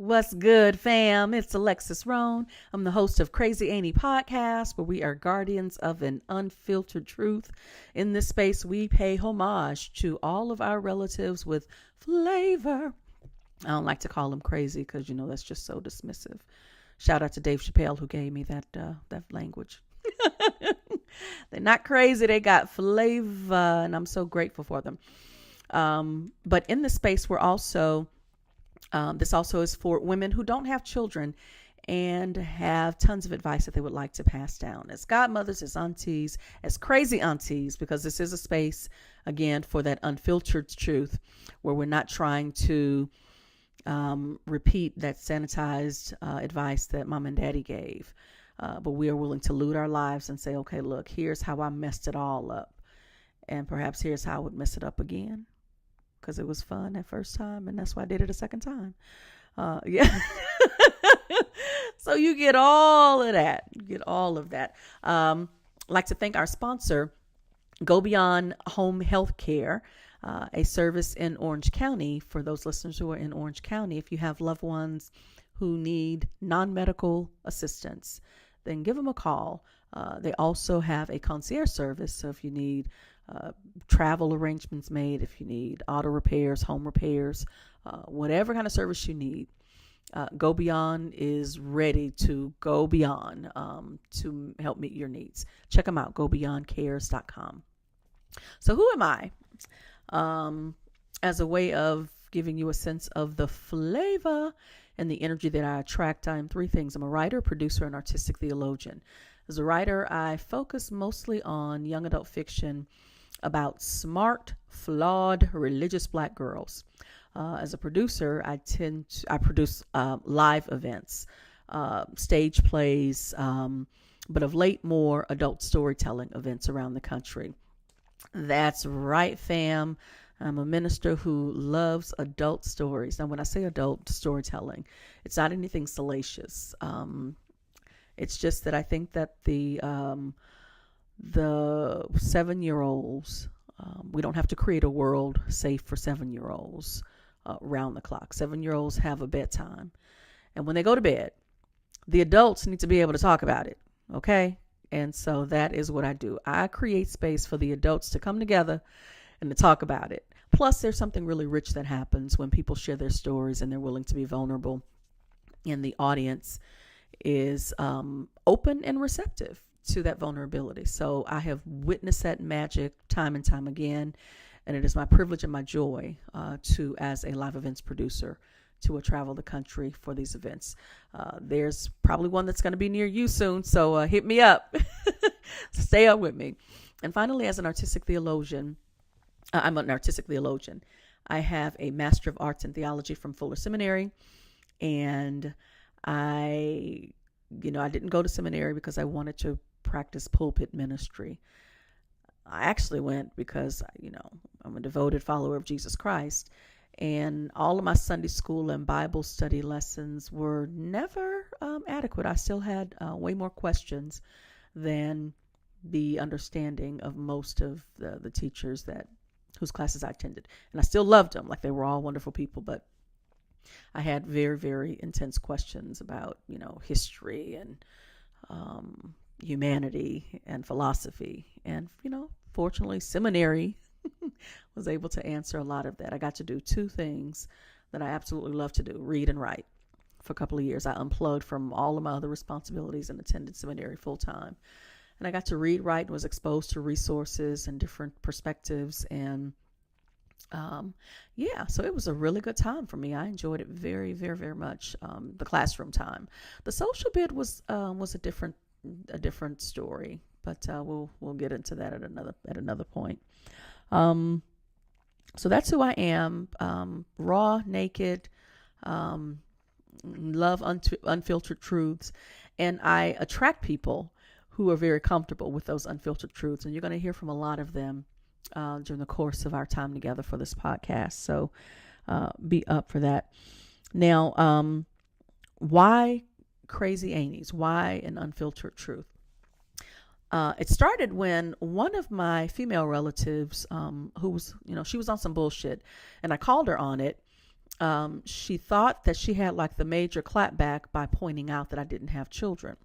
What's good, fam? It's Alexus Rhone. I'm the host of Crazy Auntie podcast, where we are guardians of an unfiltered truth. In this space, we pay homage to all of our relatives with flavor. I don't like to call them crazy because, that's just so dismissive. Shout out to Dave Chappelle who gave me that language. They're not crazy. They got flavor, and I'm so grateful for them. But in this space, we're also... this also is for women who don't have children and have tons of advice that they would like to pass down as godmothers, as aunties, as crazy aunties, because this is a space, again, for that unfiltered truth where we're not trying to repeat that sanitized advice that mom and daddy gave. But we are willing to loot our lives and say, okay, look, here's how I messed it all up. And perhaps here's how I would mess it up again. Because it was fun that first time, and that's why I did it a second time. Yeah. So you get all of that. I'd like to thank our sponsor, Go Beyond Home Health Care, a service in Orange County. For those listeners who are in Orange County, if you have loved ones who need non-medical assistance, then give them a call. They also have a concierge service, so if you need travel arrangements made, if you need auto repairs, home repairs, whatever kind of service you need, Go Beyond is ready to go beyond to help meet your needs. Check them out, gobeyondcares.com. So who am I? As a way of giving you a sense of the flavor and the energy that I attract, I am three things. I'm a writer, producer, and artistic theologian. As a writer, I focus mostly on young adult fiction about smart, flawed, religious Black girls. As a producer, I produce live events, stage plays, but of late more adult storytelling events around the country. That's right, fam. I'm a minister who loves adult stories. Now, when I say adult storytelling, it's not anything salacious. It's just that I think that the 7-year-olds, we don't have to create a world safe for 7-year-olds round the clock. 7-year-olds have a bedtime. And when they go to bed, the adults need to be able to talk about it. Okay? And so that is what I do. I create space for the adults to come together and to talk about it. Plus, there's something really rich that happens when people share their stories and they're willing to be vulnerable. And the audience is open and receptive to that vulnerability. So I have witnessed that magic time and time again, and it is my privilege and my joy to, as a live events producer, to travel the country for these events. There's probably one that's going to be near you soon, so hit me up. Stay up with me. And finally, as an artistic theologian, I'm an artistic theologian. I have a Master of Arts in Theology from Fuller Seminary, and I didn't go to seminary because I wanted to practice pulpit ministry. I actually went because, I'm a devoted follower of Jesus Christ, and all of my Sunday school and Bible study lessons were never adequate. I still had way more questions than the understanding of most of the teachers whose classes I attended. And I still loved them, like they were all wonderful people, but I had very, very intense questions about, history and humanity and philosophy. And, fortunately, seminary was able to answer a lot of that. I got to do two things that I absolutely love to do, read and write. For a couple of years, I unplugged from all of my other responsibilities and attended seminary full time. And I got to read, write, and was exposed to resources and different perspectives. And so it was a really good time for me. I enjoyed it very, very, very much. The classroom time, the social bit was a different story, but we'll get into that at another point. So that's who I am. Raw, naked, love unfiltered truths, and I attract people who are very comfortable with those unfiltered truths, and you're going to hear from a lot of them during the course of our time together for this podcast. So be up for that. Now, why Crazy Aunties? Why an unfiltered truth? It started when one of my female relatives, who was, she was on some bullshit, and I called her on it. she thought that she had like the major clapback by pointing out that I didn't have children.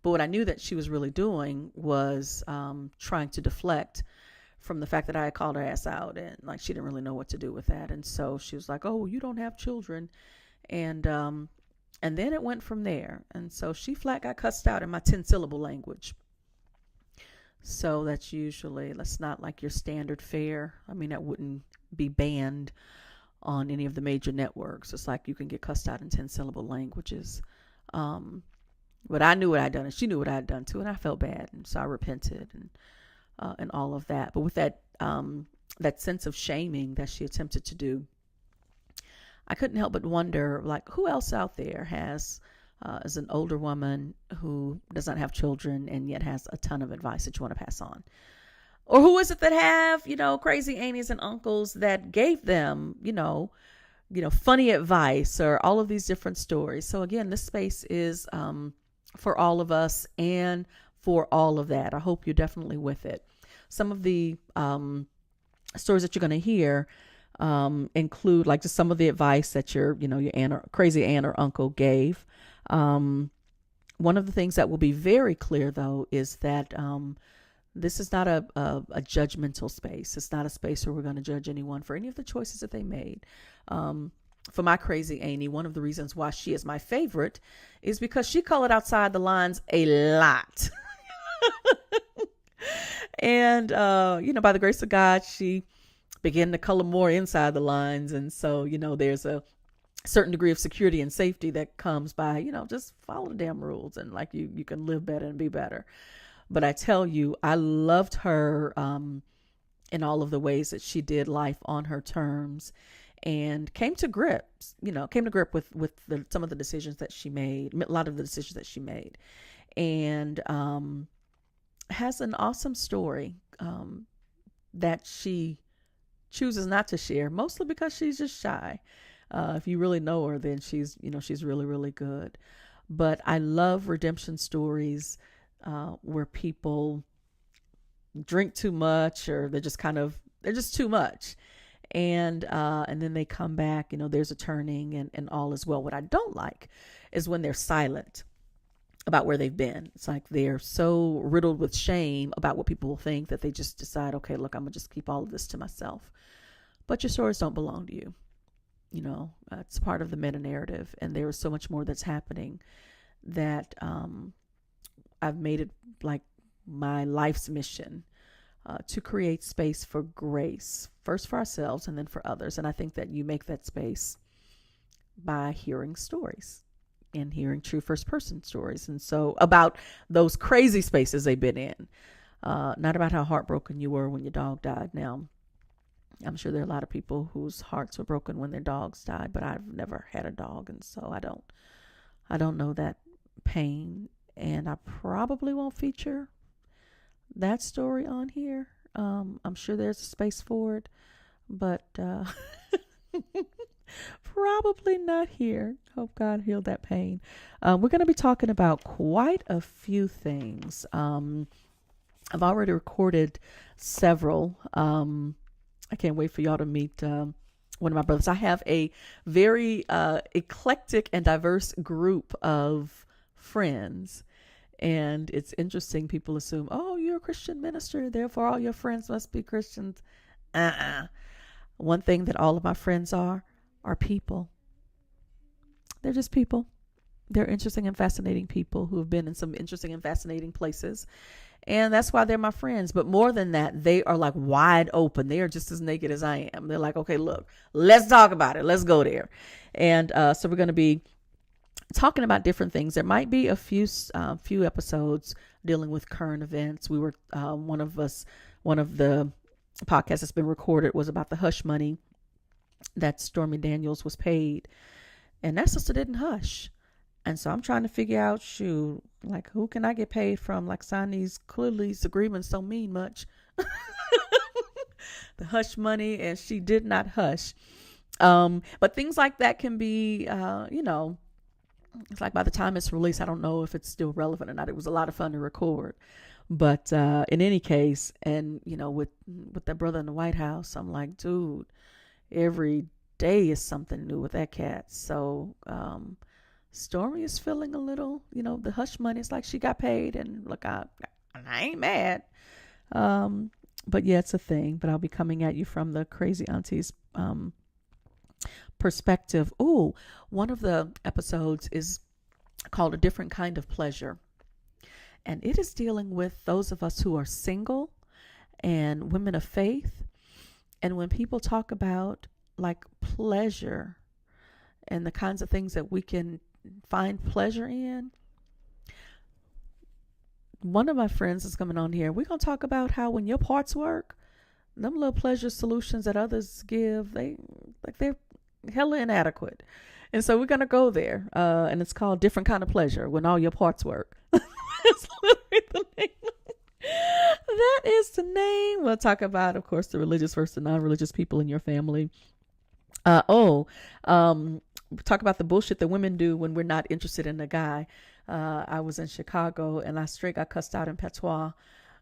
But what I knew that she was really doing was trying to deflect from the fact that I had called her ass out, and like she didn't really know what to do with that. And so she was like, "Oh, you don't have children," and then it went from there. And so she flat got cussed out in my 10-syllable language. So that's not like your standard fare. I mean, that wouldn't be banned on any of the major networks. It's like you can get cussed out in 10-syllable languages. But I knew what I'd done, and she knew what I'd done too, and I felt bad, and so I repented and all of that. But with that that sense of shaming that she attempted to do, I couldn't help but wonder, like, who else out there is an older woman who does not have children and yet has a ton of advice that you want to pass on? Or who is it that have, crazy aunties and uncles that gave them, funny advice or all of these different stories? So again, this space is for all of us and for all of that. I hope you're definitely with it. Some of the stories that you're going to hear include like just some of the advice that your aunt or crazy aunt or uncle gave. One of the things that will be very clear, though, is that this is not a judgmental space. It's not a space where we're going to judge anyone for any of the choices that they made. For my crazy auntie, one of the reasons why she is my favorite is because she colored outside the lines a lot. And, by the grace of God, she began to color more inside the lines. And so, there's a certain degree of security and safety that comes by, just follow the damn rules, and like you can live better and be better. But I tell you, I loved her in all of the ways that she did life on her terms, and came to grip with some of the decisions that she made, a lot of the decisions that she made, and has an awesome story that she chooses not to share, mostly because she's just shy. If you really know her, then she's really, really good. But I love redemption stories where people drink too much, or they're just too much. And then they come back, there's a turning and all is well. What I don't like is when they're silent about where they've been. It's like they're so riddled with shame about what people will think that they just decide, okay, look, I'm gonna just keep all of this to myself. But your stories don't belong to you. It's part of the meta narrative, and there is so much more that's happening that I've made it like my life's mission to create space for grace, first for ourselves and then for others. And I think that you make that space by hearing stories and hearing true first person stories. And so about those crazy spaces they've been in, not about how heartbroken you were when your dog died. Now, I'm sure there are a lot of people whose hearts were broken when their dogs died, but I've never had a dog, and so I don't know that pain, and I probably won't feature that story on here. I'm sure there's a space for it, but probably not here. Hope God healed that pain. We're going to be talking about quite a few things. I've already recorded several. I can't wait for y'all to meet one of my brothers. I have a very eclectic and diverse group of friends. And it's interesting. People assume, oh, you're a Christian minister, therefore all your friends must be Christians. One thing that all of my friends are people. They're just people. They're interesting and fascinating people who have been in some interesting and fascinating places. And that's why they're my friends. But more than that, they are like wide open. They are just as naked as I am. They're like, okay, look, let's talk about it. Let's go there. And so we're going to be talking about different things. There might be a few episodes dealing with current events. We were one of the podcasts that's been recorded was about the hush money that Stormy Daniels was paid, and that sister didn't hush. And so I'm trying to figure out, like, who can I get paid from? Like, sign these agreements don't mean much. The hush money, and she did not hush. But things like that can be, it's like by the time it's released, I don't know if it's still relevant or not. It was a lot of fun to record. But in any case, and, with that brother in the White House, I'm like, dude, every day is something new with that cat. So Stormy is feeling a little, the hush money. It's like she got paid, and look, I ain't mad. But yeah, it's a thing. But I'll be coming at you from the Crazy Aunties perspective. Ooh, one of the episodes is called A Different Kind of Pleasure. And it is dealing with those of us who are single and women of faith. And when people talk about like pleasure and the kinds of things that we can find pleasure in, one of my friends is coming on here. We're going to talk about how when your parts work, them little pleasure solutions that others give, they're hella inadequate. And so we're going to go there. And it's called Different Kind of Pleasure When All Your Parts Work. That's literally the name. That is the name. We'll talk about, of course, the religious versus the non-religious people in your family. Talk about the bullshit that women do when we're not interested in a guy. I was in Chicago and I straight got cussed out in patois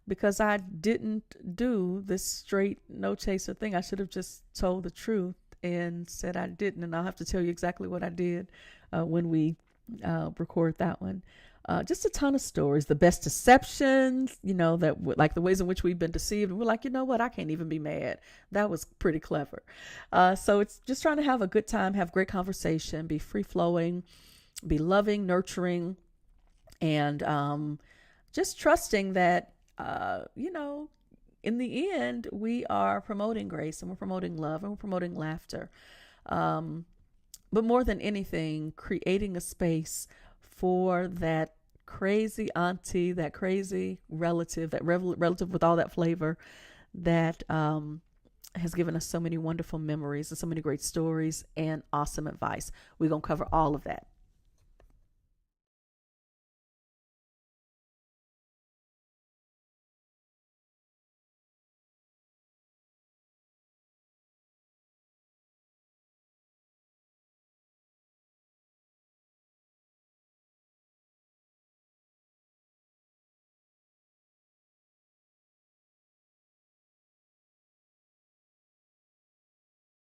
because I didn't do this straight no chaser thing. I should have just told the truth and said I didn't. And I'll have to tell you exactly what I did when we record that one. Just a ton of stories, the best deceptions, that like the ways in which we've been deceived. And we're like, you know what? I can't even be mad. That was pretty clever. So it's just trying to have a good time, have great conversation, be free flowing, be loving, nurturing, and just trusting that, in the end, we are promoting grace and we're promoting love and we're promoting laughter. But more than anything, creating a space for that crazy auntie, that crazy relative, that relative with all that flavor that has given us so many wonderful memories and so many great stories and awesome advice. We're going to cover all of that